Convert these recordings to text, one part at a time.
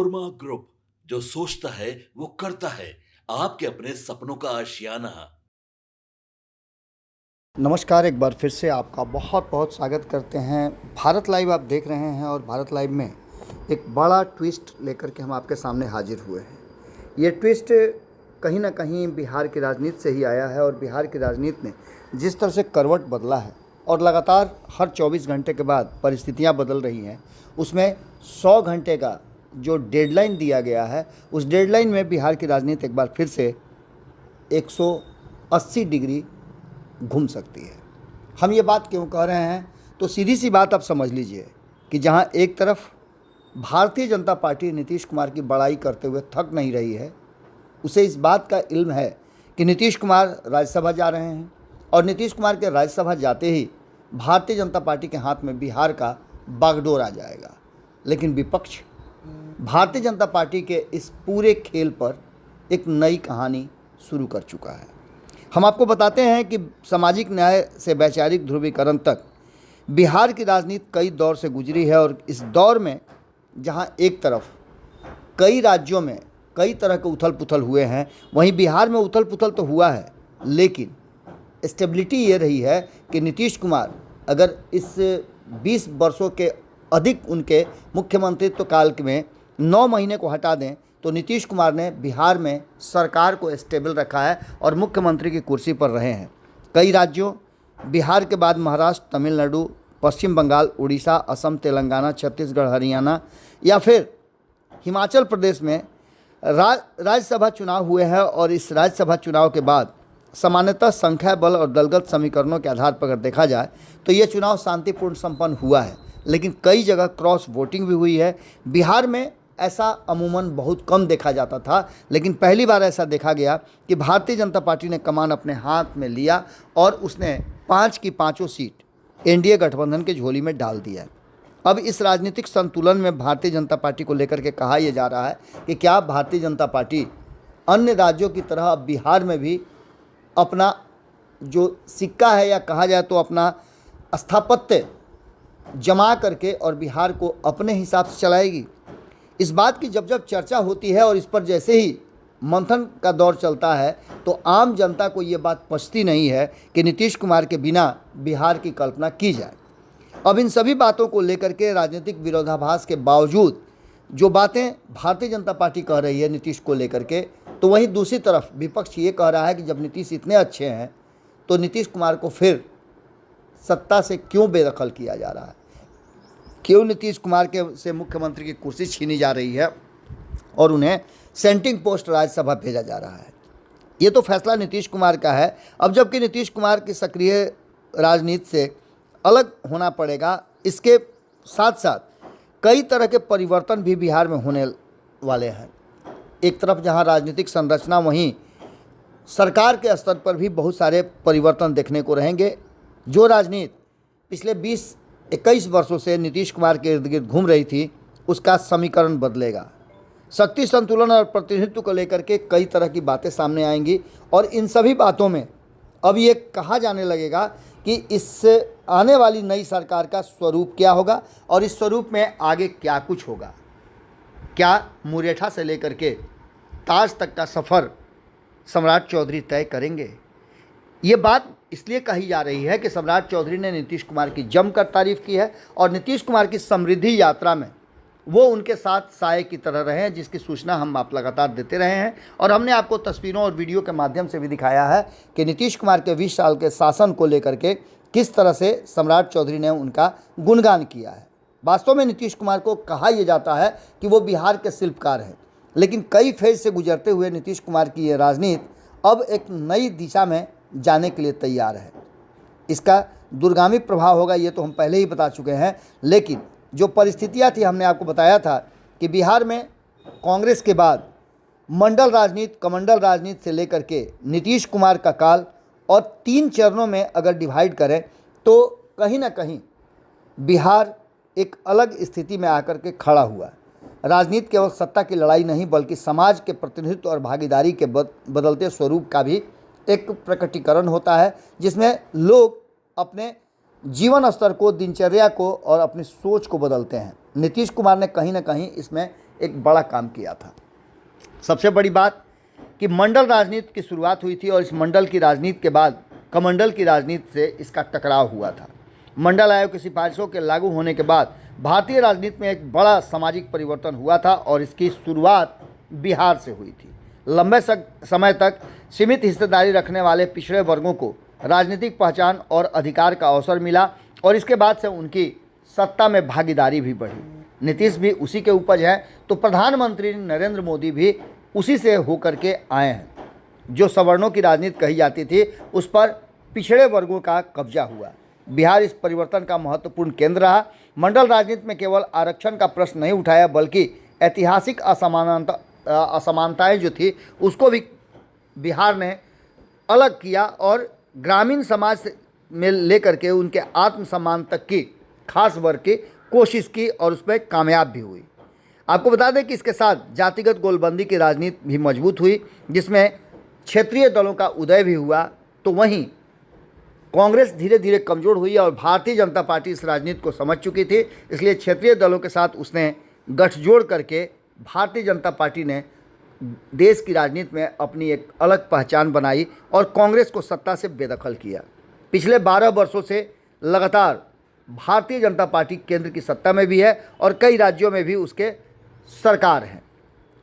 नोरमा group, जो सोचता है वो करता है। आपके अपने सपनों का आशियाना। नमस्कार, एक बार फिर से आपका बहुत बहुत स्वागत करते हैं। भारत लाइव आप देख रहे हैं और भारत लाइव में एक बड़ा ट्विस्ट लेकर के हम आपके सामने हाजिर हुए हैं। ये ट्विस्ट कहीं ना कहीं बिहार की राजनीति से ही आया है और बिहार की राजनीति में जिस तरह से करवट बदला है और लगातार हर 24 घंटे के बाद परिस्थितियां बदल रही हैं, उसमें 100 घंटे का जो डेडलाइन दिया गया है, उस डेडलाइन में बिहार की राजनीति एक बार फिर से 180 डिग्री घूम सकती है। हम ये बात क्यों कह रहे हैं, तो सीधी सी बात आप समझ लीजिए कि जहां एक तरफ भारतीय जनता पार्टी नीतीश कुमार की बड़ाई करते हुए थक नहीं रही है, उसे इस बात का इल्म है कि नीतीश कुमार राज्यसभा जा रहे हैं और नीतीश कुमार के राज्यसभा जाते ही भारतीय जनता पार्टी के हाथ में बिहार का बागडोर आ जाएगा। लेकिन विपक्ष भारतीय जनता पार्टी के इस पूरे खेल पर एक नई कहानी शुरू कर चुका है। हम आपको बताते हैं कि सामाजिक न्याय से वैचारिक ध्रुवीकरण तक बिहार की राजनीति कई दौर से गुजरी है और इस दौर में जहां एक तरफ कई राज्यों में कई तरह के उथल पुथल हुए हैं, वहीं बिहार में उथल पुथल तो हुआ है, लेकिन स्टेबिलिटी ये रही है कि नीतीश कुमार अगर इस 20 वर्षों के अधिक उनके मुख्यमंत्रित्व काल में 9 महीने को हटा दें तो नीतीश कुमार ने बिहार में सरकार को स्टेबल रखा है और मुख्यमंत्री की कुर्सी पर रहे हैं। कई राज्यों, बिहार के बाद महाराष्ट्र, तमिलनाडु, पश्चिम बंगाल, उड़ीसा, असम, तेलंगाना, छत्तीसगढ़, हरियाणा या फिर हिमाचल प्रदेश में राज्यसभा चुनाव हुए हैं और इस राज्यसभा चुनाव के बाद सामान्यतः संख्या बल और दलगत समीकरणों के आधार पर अगर देखा जाए तो ये चुनाव शांतिपूर्ण संपन्न हुआ है, लेकिन कई जगह क्रॉस वोटिंग भी हुई है। बिहार में ऐसा अमूमन बहुत कम देखा जाता था, लेकिन पहली बार ऐसा देखा गया कि भारतीय जनता पार्टी ने कमान अपने हाथ में लिया और उसने 5 की 5 सीट एनडीए गठबंधन के झोली में डाल दिया। अब इस राजनीतिक संतुलन में भारतीय जनता पार्टी को लेकर के कहा यह जा रहा है कि क्या भारतीय जनता पार्टी अन्य राज्यों की तरह अब बिहार में भी अपना जो सिक्का है या कहा जाए तो अपना स्थापत्य जमा करके और बिहार को अपने हिसाब से चलाएगी। इस बात की जब जब चर्चा होती है और इस पर जैसे ही मंथन का दौर चलता है तो आम जनता को ये बात पचती नहीं है कि नीतीश कुमार के बिना बिहार की कल्पना की जाए। अब इन सभी बातों को लेकर के राजनीतिक विरोधाभास के बावजूद जो बातें भारतीय जनता पार्टी कह रही है नीतीश को लेकर के, तो वहीं दूसरी तरफ विपक्ष ये कह रहा है कि जब नीतीश इतने अच्छे हैं तो नीतीश कुमार को फिर सत्ता से क्यों बेदखल किया जा रहा है, क्यों नीतीश कुमार के से मुख्यमंत्री की कुर्सी छीनी जा रही है और उन्हें सेंटिंग पोस्ट राज्यसभा भेजा जा रहा है। ये तो फैसला नीतीश कुमार का है। अब जबकि नीतीश कुमार की सक्रिय राजनीति से अलग होना पड़ेगा, इसके साथ साथ कई तरह के परिवर्तन भी बिहार में होने वाले हैं। एक तरफ जहां राजनीतिक संरचना, वहीं सरकार के स्तर पर भी बहुत सारे परिवर्तन देखने को रहेंगे। जो राजनीति पिछले 20-21 वर्षों से नीतीश कुमार के इर्द गिर्द घूम रही थी, उसका समीकरण बदलेगा। शक्ति संतुलन और प्रतिनिधित्व को लेकर के कई तरह की बातें सामने आएंगी और इन सभी बातों में अब ये कहा जाने लगेगा कि इस आने वाली नई सरकार का स्वरूप क्या होगा और इस स्वरूप में आगे क्या कुछ होगा। क्या मुरेठा से लेकर के ताज तक का सफ़र सम्राट चौधरी तय करेंगे? ये बात इसलिए कही जा रही है कि सम्राट चौधरी ने नीतीश कुमार की जमकर तारीफ की है और नीतीश कुमार की समृद्धि यात्रा में वो उनके साथ साए की तरह रहे हैं, जिसकी सूचना हम आप लगातार देते रहे हैं। और हमने आपको तस्वीरों और वीडियो के माध्यम से भी दिखाया है कि नीतीश कुमार के 20 साल के शासन को लेकर के किस तरह से सम्राट चौधरी ने उनका गुणगान किया है। वास्तव में नीतीश कुमार को कहा यह जाता है कि वो बिहार के शिल्पकार हैं, लेकिन कई फेज से गुजरते हुए नीतीश कुमार की ये राजनीति अब एक नई दिशा में जाने के लिए तैयार है। इसका दूरगामी प्रभाव होगा, ये तो हम पहले ही बता चुके हैं, लेकिन जो परिस्थितियां थी, हमने आपको बताया था कि बिहार में कांग्रेस के बाद मंडल राजनीति, कमंडल राजनीति से लेकर के नीतीश कुमार का काल और 3 चरणों में अगर डिवाइड करें तो कहीं ना कहीं बिहार एक अलग स्थिति में आकर के खड़ा हुआ है। राजनीति केवल सत्ता की लड़ाई नहीं, बल्कि समाज के प्रतिनिधित्व और भागीदारी के बदलते स्वरूप का भी एक प्रकटीकरण होता है, जिसमें लोग अपने जीवन स्तर को, दिनचर्या को और अपनी सोच को बदलते हैं। नीतीश कुमार ने कहीं ना कहीं इसमें एक बड़ा काम किया था। सबसे बड़ी बात कि मंडल राजनीति की शुरुआत हुई थी और इस मंडल की राजनीति के बाद कमंडल की राजनीति से इसका टकराव हुआ था। मंडल आयोग की सिफारिशों के लागू होने के बाद भारतीय राजनीति में एक बड़ा सामाजिक परिवर्तन हुआ था और इसकी शुरुआत बिहार से हुई थी। लंबे समय तक सीमित हिस्सेदारी रखने वाले पिछड़े वर्गों को राजनीतिक पहचान और अधिकार का अवसर मिला और इसके बाद से उनकी सत्ता में भागीदारी भी बढ़ी। नीतीश भी उसी के उपज है, तो प्रधानमंत्री नरेंद्र मोदी भी उसी से होकर के आए हैं। जो सवर्णों की राजनीति कही जाती थी उस पर पिछड़े वर्गों का कब्जा हुआ। बिहार इस परिवर्तन का महत्वपूर्ण केंद्र रहा। मंडल राजनीति में केवल आरक्षण का प्रश्न नहीं उठाया बल्कि ऐतिहासिक असमानताएं जो थी उसको भी बिहार ने अलग किया और ग्रामीण समाज में लेकर के उनके आत्मसम्मान तक की खास वर्ग की कोशिश की और उसमें कामयाब भी हुई। आपको बता दें कि इसके साथ जातिगत गोलबंदी की राजनीति भी मजबूत हुई, जिसमें क्षेत्रीय दलों का उदय भी हुआ। तो वहीं कांग्रेस धीरे धीरे कमज़ोर हुई और भारतीय जनता पार्टी इस राजनीति को समझ चुकी थी, इसलिए क्षेत्रीय दलों के साथ उसने गठजोड़ करके भारतीय जनता पार्टी ने देश की राजनीति में अपनी एक अलग पहचान बनाई और कांग्रेस को सत्ता से बेदखल किया। पिछले 12 वर्षों से लगातार भारतीय जनता पार्टी केंद्र की सत्ता में भी है और कई राज्यों में भी उसके सरकार हैं।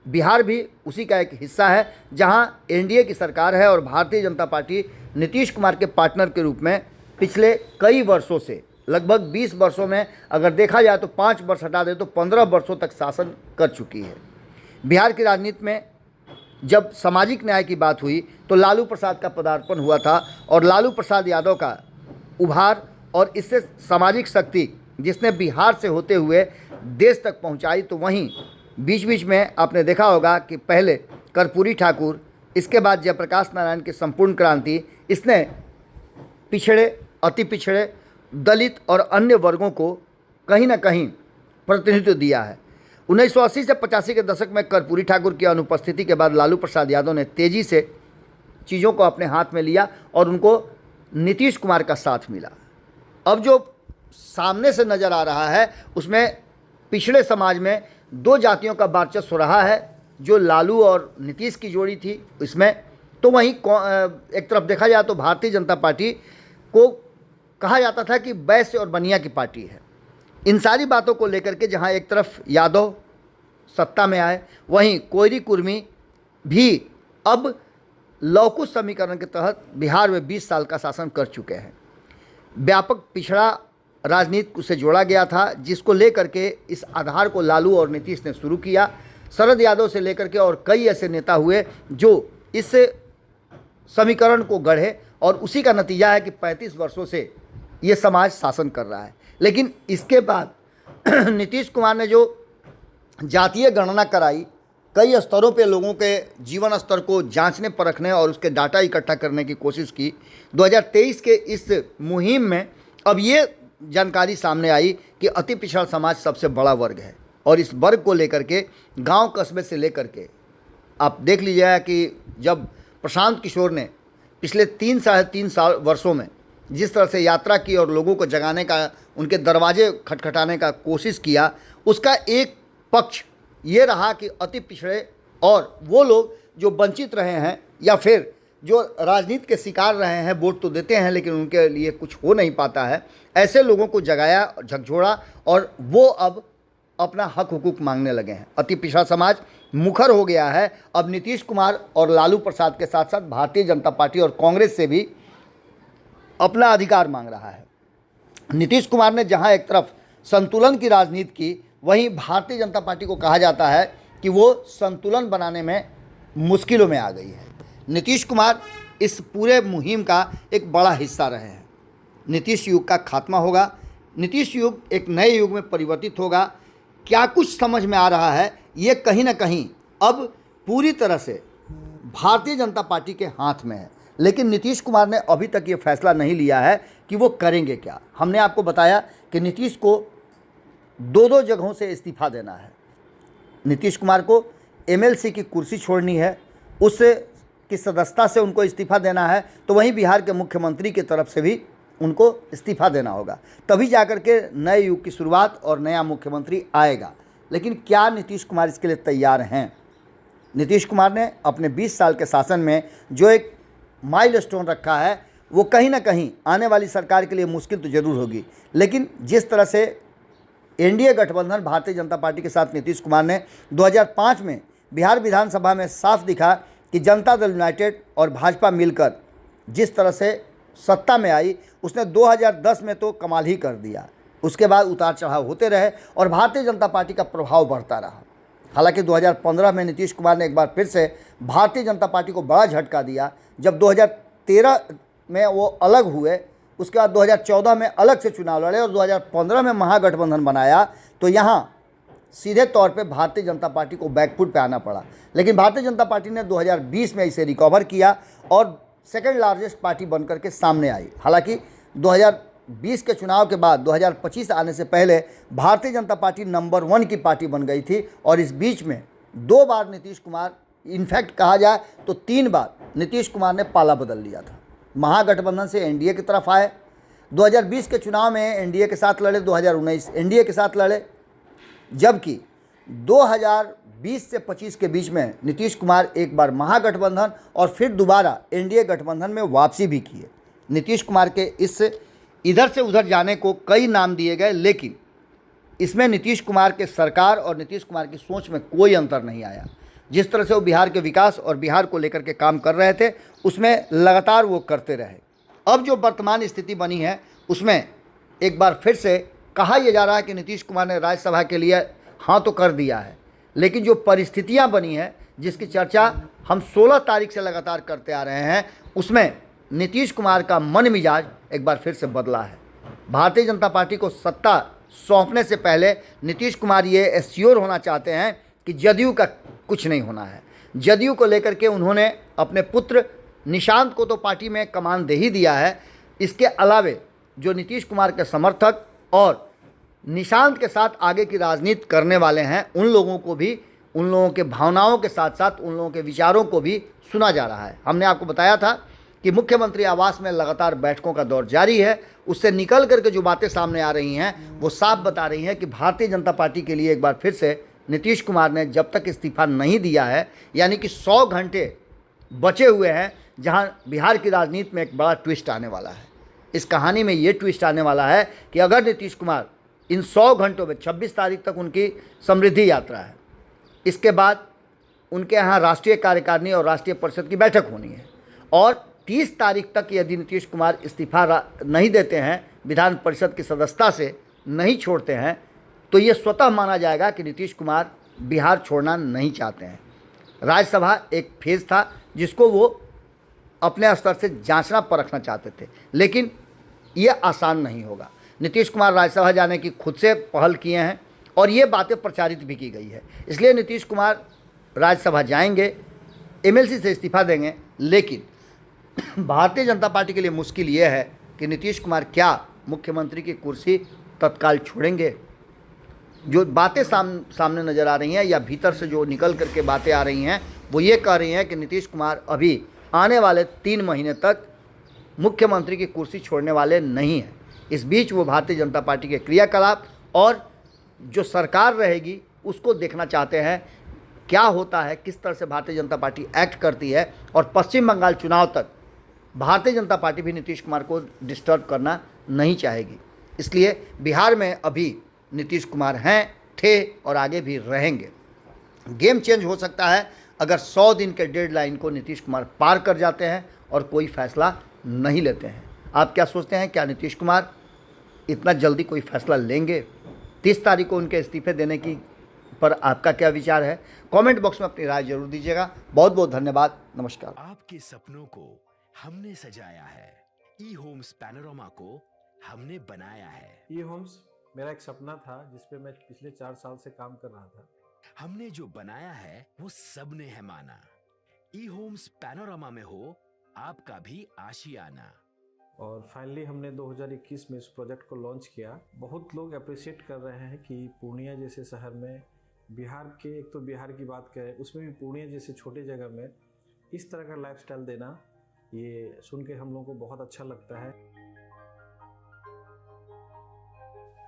बिहार भी उसी का एक हिस्सा है जहां एनडीए की सरकार है और भारतीय जनता पार्टी नीतीश कुमार के पार्टनर के रूप में पिछले कई वर्षों से लगभग 20 वर्षों में अगर देखा जाए तो 5 वर्ष हटा दे तो 15 वर्षों तक शासन कर चुकी है। बिहार की राजनीति में जब सामाजिक न्याय की बात हुई तो लालू प्रसाद का पदार्पण हुआ था और लालू प्रसाद यादव का उभार और इससे सामाजिक शक्ति जिसने बिहार से होते हुए देश तक पहुंचाई। तो वहीं बीच बीच में आपने देखा होगा कि पहले कर्पूरी ठाकुर, इसके बाद जयप्रकाश नारायण की संपूर्ण क्रांति, इसने पिछड़े, अति पिछड़े, दलित और अन्य वर्गों को कहीं ना कहीं प्रतिनिधित्व दिया है। 1980 से 85 के दशक में कर्पूरी ठाकुर की अनुपस्थिति के बाद लालू प्रसाद यादव ने तेज़ी से चीज़ों को अपने हाथ में लिया और उनको नीतीश कुमार का साथ मिला। अब जो सामने से नज़र आ रहा है उसमें पिछड़े समाज में 2 जातियों का वर्चस्व रहा है, जो लालू और नीतीश की जोड़ी थी इसमें। तो वहीं एक तरफ देखा जाए तो भारतीय जनता पार्टी को कहा जाता था कि वैश्य और बनिया की पार्टी है। इन सारी बातों को लेकर के जहां एक तरफ यादव सत्ता में आए, वहीं कोयरी कुर्मी भी अब लौकुश समीकरण के तहत बिहार में 20 साल का शासन कर चुके हैं। व्यापक पिछड़ा राजनीति से जोड़ा गया था, जिसको लेकर के इस आधार को लालू और नीतीश ने शुरू किया। शरद यादव से लेकर के और कई ऐसे नेता हुए जो इस समीकरण को गढ़े और उसी का नतीजा है कि 35 वर्षों से ये समाज शासन कर रहा है। लेकिन इसके बाद नीतीश कुमार ने जो जातीय गणना कराई, कई स्तरों पे लोगों के जीवन स्तर को जांचने परखने और उसके डाटा इकट्ठा करने की कोशिश की। 2023 के इस मुहिम में अब ये जानकारी सामने आई कि अति पिछड़ा समाज सबसे बड़ा वर्ग है और इस वर्ग को लेकर के गांव कस्बे से लेकर के आप देख लीजिएगा कि जब प्रशांत किशोर ने पिछले 3-3.5 वर्षों में जिस तरह से यात्रा की और लोगों को जगाने का, उनके दरवाजे खटखटाने का कोशिश किया, उसका एक पक्ष ये रहा कि अति पिछड़े और वो लोग जो वंचित रहे हैं या फिर जो राजनीति के शिकार रहे हैं, वोट तो देते हैं लेकिन उनके लिए कुछ हो नहीं पाता है, ऐसे लोगों को जगाया, झकझोड़ा और वो अब अपना हक हुकूक मांगने लगे हैं। अति पिछड़ा समाज मुखर हो गया है। अब नीतीश कुमार और लालू प्रसाद के साथ साथ भारतीय जनता पार्टी और कांग्रेस से भी अपना अधिकार मांग रहा है। नीतीश कुमार ने जहां एक तरफ संतुलन की राजनीति की, वहीं भारतीय जनता पार्टी को कहा जाता है कि वो संतुलन बनाने में मुश्किलों में आ गई है। नीतीश कुमार इस पूरे मुहिम का एक बड़ा हिस्सा रहे हैं। नीतीश युग का खात्मा होगा, नीतीश युग एक नए युग में परिवर्तित होगा। क्या कुछ समझ में आ रहा है, ये कहीं ना कहीं अब पूरी तरह से भारतीय जनता पार्टी के हाथ में है। लेकिन नीतीश कुमार ने अभी तक ये फैसला नहीं लिया है कि वो करेंगे क्या। हमने आपको बताया कि नीतीश को 2 जगहों से इस्तीफा देना है। नीतीश कुमार को एमएलसी की कुर्सी छोड़नी है, उससे की सदस्यता से उनको इस्तीफा देना है, तो वहीं बिहार के मुख्यमंत्री की तरफ से भी उनको इस्तीफा देना होगा, तभी जाकर के नए युग की शुरुआत और नया मुख्यमंत्री आएगा। लेकिन क्या नीतीश कुमार इसके लिए तैयार हैं? नीतीश कुमार ने अपने 20 साल के शासन में जो एक माइलस्टोन रखा है, वो कहीं ना कहीं आने वाली सरकार के लिए मुश्किल तो ज़रूर होगी, लेकिन जिस तरह से एनडीए गठबंधन भारतीय जनता पार्टी के साथ नीतीश कुमार ने 2005 में बिहार विधानसभा में साफ दिखा कि जनता दल यूनाइटेड और भाजपा मिलकर जिस तरह से सत्ता में आई, उसने 2010 में तो कमाल ही कर दिया। उसके बाद उतार चढ़ाव होते रहे और भारतीय जनता पार्टी का प्रभाव बढ़ता रहा। हालांकि 2015 में नीतीश कुमार ने एक बार फिर से भारतीय जनता पार्टी को बड़ा झटका दिया। जब 2013 में वो अलग हुए, उसके बाद 2014 में अलग से चुनाव लड़े और 2015 में महागठबंधन बनाया, तो यहाँ सीधे तौर पे भारतीय जनता पार्टी को बैकफुट पे आना पड़ा। लेकिन भारतीय जनता पार्टी ने 2020 में इसे रिकवर किया और सेकंड लार्जेस्ट पार्टी बनकर के सामने आई। हालांकि 2020 के चुनाव के बाद 2025 आने से पहले भारतीय जनता पार्टी नंबर 1 की पार्टी बन गई थी और इस बीच में 2 बार नीतीश कुमार, इनफैक्ट कहा जाए तो 3 बार नीतीश कुमार ने पाला बदल लिया था। महागठबंधन से एनडीए की तरफ आए, 2020 के चुनाव में एनडीए के साथ लड़े, 2019 एनडीए के साथ लड़े, जबकि 2020 से 25 के बीच में नीतीश कुमार एक बार महागठबंधन और फिर दोबारा एनडीए गठबंधन में वापसी भी किए। नीतीश कुमार के इस इधर से उधर जाने को कई नाम दिए गए, लेकिन इसमें नीतीश कुमार के सरकार और नीतीश कुमार की सोच में कोई अंतर नहीं आया। जिस तरह से वो बिहार के विकास और बिहार को लेकर के काम कर रहे थे, उसमें लगातार वो करते रहे। अब जो वर्तमान स्थिति बनी है, उसमें एक बार फिर से कहा यह जा रहा है कि नीतीश कुमार ने राज्यसभा के लिए हाँ तो कर दिया है, लेकिन जो परिस्थितियां बनी हैं, जिसकी चर्चा हम 16 तारीख से लगातार करते आ रहे हैं, उसमें नीतीश कुमार का मन मिजाज एक बार फिर से बदला है। भारतीय जनता पार्टी को सत्ता सौंपने से पहले नीतीश कुमार ये एश्योर होना चाहते हैं कि जदयू का कुछ नहीं होना है। जदयू को लेकर के उन्होंने अपने पुत्र निशांत को तो पार्टी में कमान दे ही दिया है। इसके अलावे जो नीतीश कुमार के समर्थक और निशांत के साथ आगे की राजनीति करने वाले हैं, उन लोगों को भी, उन लोगों के भावनाओं के साथ साथ उन लोगों के विचारों को भी सुना जा रहा है। हमने आपको बताया था कि मुख्यमंत्री आवास में लगातार बैठकों का दौर जारी है। उससे निकल करके जो बातें सामने आ रही हैं, वो साफ बता रही हैं कि भारतीय जनता पार्टी के लिए एक बार फिर से नीतीश कुमार ने जब तक इस्तीफा नहीं दिया है, यानी कि 100 घंटे बचे हुए हैं, जहां बिहार की राजनीति में एक बड़ा ट्विस्ट आने वाला है। इस कहानी में ये ट्विस्ट आने वाला है कि अगर नीतीश कुमार इन 100 घंटों में 26 तारीख तक उनकी समृद्धि यात्रा है, इसके बाद उनके यहाँ राष्ट्रीय कार्यकारिणी और राष्ट्रीय परिषद की बैठक होनी है, और 30 तारीख तक यदि नीतीश कुमार इस्तीफा नहीं देते हैं, विधान परिषद की सदस्यता से नहीं छोड़ते हैं, तो ये स्वतः माना जाएगा कि नीतीश कुमार बिहार छोड़ना नहीं चाहते हैं। राज्यसभा एक फेज़ था जिसको वो अपने स्तर से जांचना परखना चाहते थे, लेकिन ये आसान नहीं होगा। नीतीश कुमार राज्यसभा जाने की खुद से पहल किए हैं और ये बातें प्रचारित भी की गई है। इसलिए नीतीश कुमार राज्यसभा जाएंगे, एमएलसी से इस्तीफा देंगे, लेकिन भारतीय जनता पार्टी के लिए मुश्किल ये है कि नीतीश कुमार क्या मुख्यमंत्री की कुर्सी तत्काल छोड़ेंगे। जो बातें सामने नज़र आ रही हैं या भीतर से जो निकल करके बातें आ रही हैं, वो ये कह रही हैं कि नीतीश कुमार अभी आने वाले 3 महीने तक मुख्यमंत्री की कुर्सी छोड़ने वाले नहीं हैं। इस बीच वो भारतीय जनता पार्टी के क्रियाकलाप और जो सरकार रहेगी उसको देखना चाहते हैं, क्या होता है, किस तरह से भारतीय जनता पार्टी एक्ट करती है। और पश्चिम बंगाल चुनाव तक भारतीय जनता पार्टी भी नीतीश कुमार को डिस्टर्ब करना नहीं चाहेगी। इसलिए बिहार में अभी नीतीश कुमार हैं, थे और आगे भी रहेंगे। गेम चेंज हो सकता है अगर 100 दिन के डेडलाइन को नीतीश कुमार पार कर जाते हैं और कोई फैसला नहीं लेते हैं। आप क्या सोचते हैं, क्या नीतीश कुमार इतना जल्दी कोई फैसला लेंगे? 30 तारीख को उनके इस्तीफे देने की पर आपका क्या विचार है? कमेंट बॉक्स में अपनी राय जरूर दीजिएगा। बहुत बहुत धन्यवाद। नमस्कार। आपके सपनों को हमने सजाया है, ई होम्स पैनोरामा को हमने बनाया है। ई होम्स मेरा एक सपना था जिस पे मैं पिछले 4 साल से काम कर रहा था। हमने जो बनाया है वो सबने है माना। ई होम्स पैनोरामा में हो आपका भी आशियाना। और फाइनली हमने 2021 में इस प्रोजेक्ट को लॉन्च किया। बहुत लोग अप्रिशिएट कर रहे हैं कि पूर्णिया जैसे शहर में, बिहार के, एक तो बिहार की बात करें उसमें भी पूर्णिया जैसे छोटे जगह में इस तरह का लाइफस्टाइल देना, ये सुन के हम लोगों को बहुत अच्छा लगता है।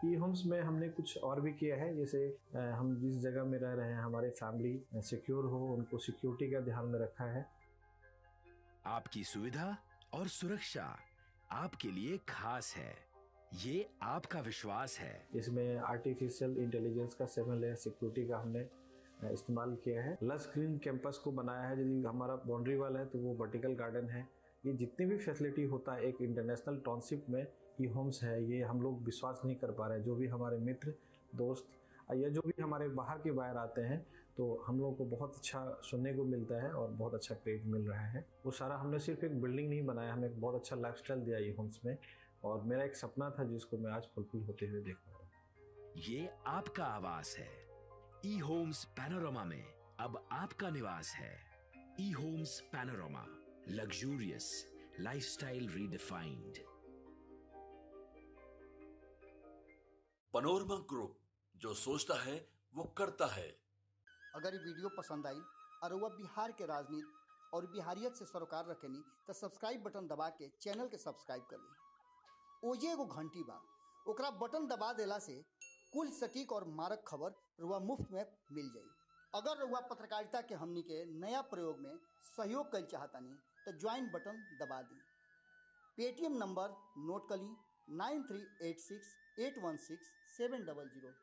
ई होम्स में हमने कुछ और भी किया है, जैसे हम जिस जगह में रह रहे हैं हमारे फैमिली सिक्योर हो, उनको सिक्योरिटी का ध्यान में रखा है। आपकी सुविधा और सुरक्षा आपके लिए खास है, ये आपका विश्वास है। इसमें आर्टिफिशियल इंटेलिजेंस का 7 लेयर सिक्योरिटी का हमने इस्तेमाल किया है। लस ग्रीन कैंपस को बनाया है, यदि हमारा बाउंड्री वाल है तो वो वर्टिकल गार्डन है। ये जितनी भी फैसिलिटी होता है एक इंटरनेशनल टाउनशिप में ई होम्स है, ये हम लोग विश्वास नहीं कर पा रहे हैं। जो भी हमारे मित्र दोस्त या जो भी हमारे बाहर के बाहर आते हैं तो हम लोगों को बहुत अच्छा सुनने को मिलता है और बहुत अच्छा क्रेडिट मिल रहा है। वो सारा हमने सिर्फ एक बिल्डिंग नहीं बनाया, हमें एक बहुत अच्छा लाइफस्टाइल दिया ई होम्स में, और मेरा एक सपना था जिसको मैं आज फुलफिल होते हुए देख पा रहा हूँ। ये आपका आवास है। ई होम्स पैनोरामा में अब आपका निवास है। E Homes Panorama, luxurious lifestyle redefined. Panorama group, जो सोचता है वो करता है। अगर ये वीडियो पसंद आई और वह बिहार के राजनीति और बिहारियत से सरोकार रखेनी तो सब्सक्राइब बटन दबा के चैनल के सब्सक्राइब कर ली। ओजे एगो घंटी बा, ओकरा बटन दबा देला से कुल सटीक और मारक खबर रुआ मुफ्त में मिल जाई। अगर रुआ पत्रकारिता के हमनी के नया प्रयोग में सहयोग कर चाहतानी तो ज्वाइन बटन दबा दी। पेटीएम नंबर नोट कर ली 9386816700।